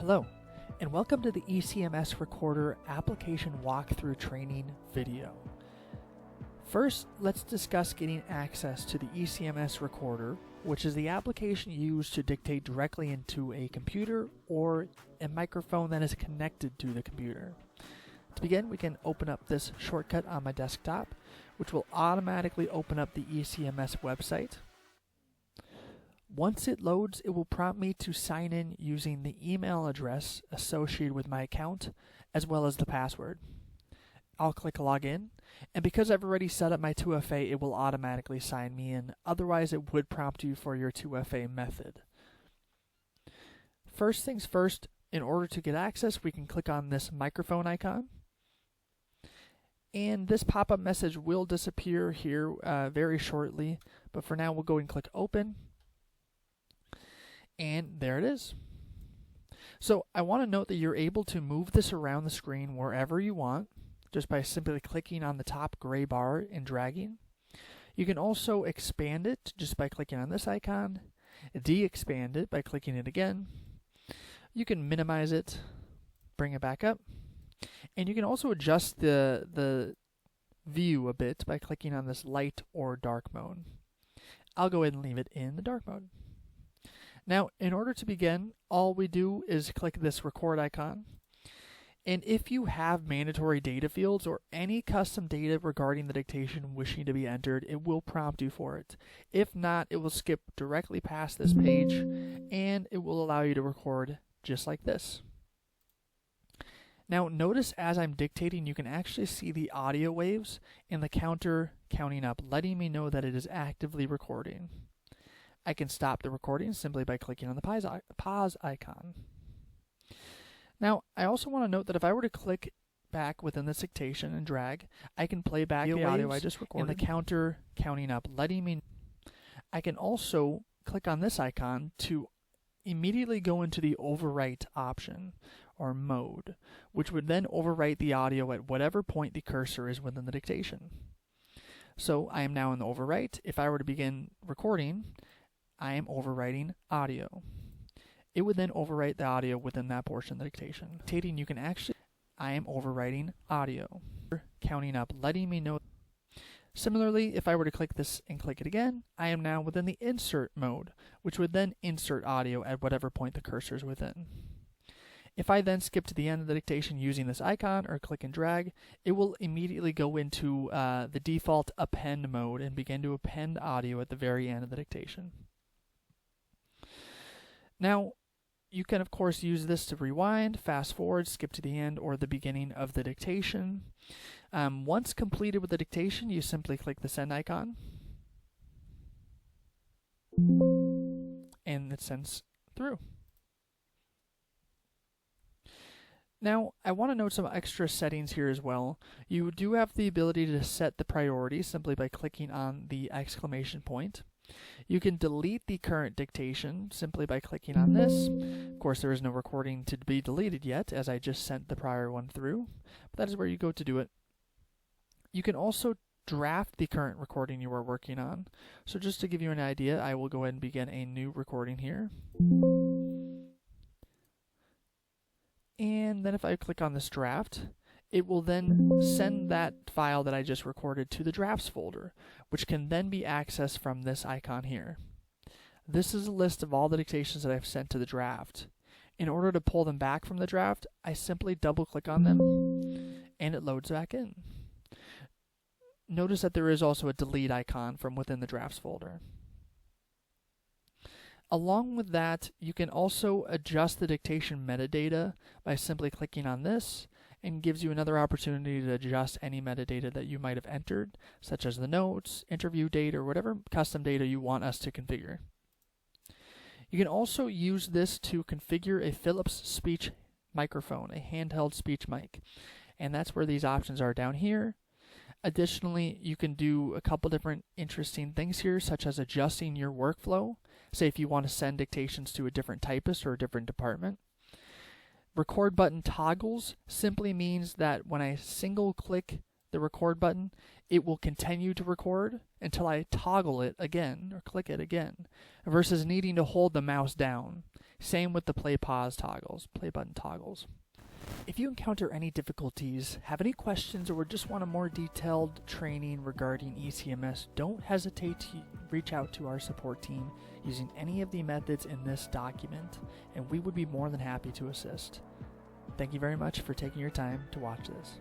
Hello, and welcome to the ECMS Recorder application walkthrough training video. First, let's discuss getting access to the ECMS Recorder, which is the application used to dictate directly into a computer or a microphone that is connected to the computer. To begin, we can open up this shortcut on my desktop, which will automatically open up the ECMS website. Once it loads, it will prompt me to sign in using the email address associated with my account, as well as the password. I'll click Login, and because I've already set up my 2FA, it will automatically sign me in. Otherwise, it would prompt you for your 2FA method. First things first, in order to get access, we can click on this microphone icon. And this pop-up message will disappear here very shortly, but for now, we'll go and click Open. And there it is. So I want to note that you're able to move this around the screen wherever you want, just by simply clicking on the top gray bar and dragging. You can also expand it just by clicking on this icon, de-expand it by clicking it again. You can minimize it, bring it back up, and you can also adjust the view a bit by clicking on this light or dark mode. I'll go ahead and leave it in the dark mode. Now, in order to begin, all we do is click this record icon. And if you have mandatory data fields or any custom data regarding the dictation wishing to be entered, it will prompt you for it. If not, it will skip directly past this page and it will allow you to record just like this. Now, notice as I'm dictating, you can actually see the audio waves and the counter counting up, letting me know that it is actively recording. I can stop the recording simply by clicking on the pause icon. Now, I also want to note that if I were to click back within this dictation and drag, I can play back the audio I just recorded and the counter counting up, letting me know. I can also click on this icon to immediately go into the overwrite option or mode, which would then overwrite the audio at whatever point the cursor is within the dictation. So I am now in the overwrite. If I were to begin recording, I am overwriting audio. It would then overwrite the audio within that portion of the dictation. Dictating, you can actually, I am overwriting audio. Counting up, letting me know. Similarly, if I were to click this and click it again, I am now within the insert mode, which would then insert audio at whatever point the cursor is within. If I then skip to the end of the dictation using this icon or click and drag, it will immediately go into the default append mode and begin to append audio at the very end of the dictation. Now, you can of course use this to rewind, fast forward, skip to the end or the beginning of the dictation. Once completed with the dictation, you simply click the send icon and it sends through. Now, I want to note some extra settings here as well. You do have the ability to set the priority simply by clicking on the exclamation point. You can delete the current dictation simply by clicking on this. Of course, there is no recording to be deleted yet, as I just sent the prior one through, but that is where you go to do it. You can also draft the current recording you are working on. So just to give you an idea, I will go ahead and begin a new recording here. And then if I click on this draft, it will then send that file that I just recorded to the drafts folder, which can then be accessed from this icon here. This is a list of all the dictations that I've sent to the draft. In order to pull them back from the draft, I simply double click on them and it loads back in. Notice that there is also a delete icon from within the drafts folder. Along with that, you can also adjust the dictation metadata by simply clicking on this, and gives you another opportunity to adjust any metadata that you might have entered, such as the notes, interview date, or whatever custom data you want us to configure. You can also use this to configure a Philips speech microphone, a handheld speech mic, and that's where these options are down here. Additionally, you can do a couple different interesting things here, such as adjusting your workflow. Say if you want to send dictations to a different typist or a different department. Record button toggles simply means that when I single click the record button, it will continue to record until I toggle it again or click it again, versus needing to hold the mouse down. Same with the play button toggles. If you encounter any difficulties, have any questions, or just want a more detailed training regarding ECMS, don't hesitate to reach out to our support team using any of the methods in this document, and we would be more than happy to assist. Thank you very much for taking your time to watch this.